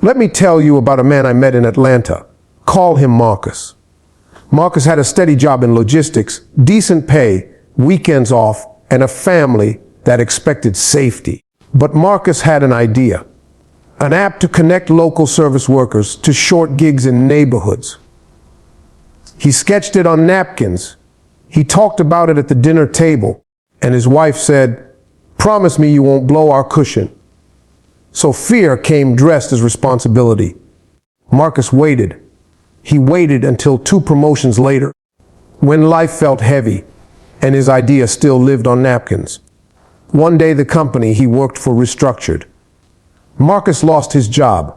Let me tell you about a man I met in Atlanta. Call him Marcus. Marcus had a steady job in logistics, decent pay, weekends off, and a family that expected safety. But Marcus had an idea. An app to connect local service workers to short gigs in neighborhoods. He sketched it on napkins. He talked about it at the dinner table, and his wife said, "Promise me you won't blow our cushion." So fear came dressed as responsibility. Marcus waited. He waited until 2 promotions later, when life felt heavy and his idea still lived on napkins. One day the company he worked for restructured. Marcus lost his job.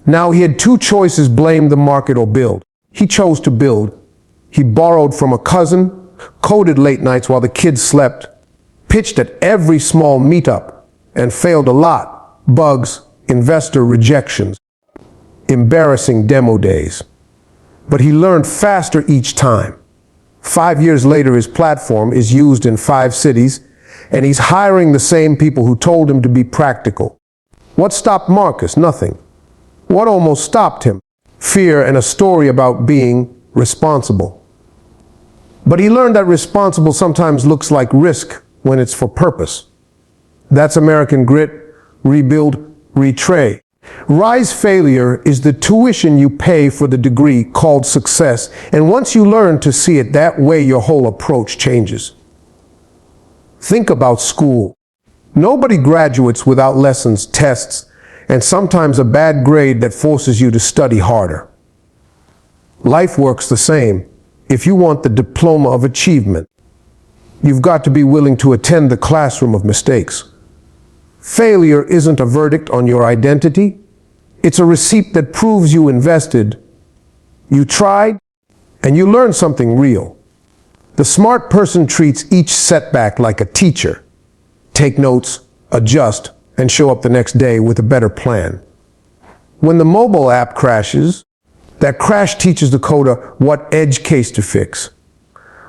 Now he had 2 choices: blame the market or build. He chose to build. He borrowed from a cousin, coded late nights while the kids slept, pitched at every small meetup, and failed a lot. Bugs, investor rejections, embarrassing demo days. But he learned faster each time. 5 years later, his platform is used in 5 cities, and he's hiring the same people who told him to be practical. What stopped Marcus? Nothing. What almost stopped him? Fear and a story about being responsible. But he learned that responsible sometimes looks like risk when it's for purpose. That's American grit. Rebuild, retray. Rise failure is the tuition you pay for the degree called success, and once you learn to see it that way, your whole approach changes. Think about school. Nobody graduates without lessons, tests, and sometimes a bad grade that forces you to study harder. Life works the same. If you want the diploma of achievement, you've got to be willing to attend the classroom of mistakes. Failure isn't a verdict on your identity. It's a receipt that proves you invested, you tried, and you learned something real. The smart person treats each setback like a teacher. Take notes, adjust, and show up the next day with a better plan. When the mobile app crashes, that crash teaches the coder what edge case to fix.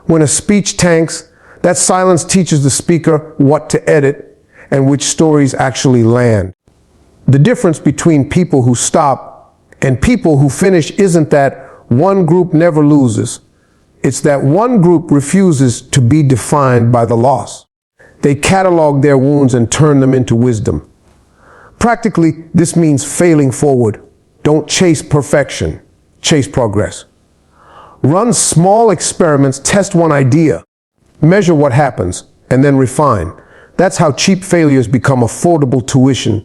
When a speech tanks, that silence teaches the speaker what to edit and which stories actually land. The difference between people who stop and people who finish isn't that one group never loses. It's that one group refuses to be defined by the loss. They catalog their wounds and turn them into wisdom. Practically, this means failing forward. Don't chase perfection, chase progress. Run small experiments, test one idea, measure what happens, and then refine. That's how cheap failures become affordable tuition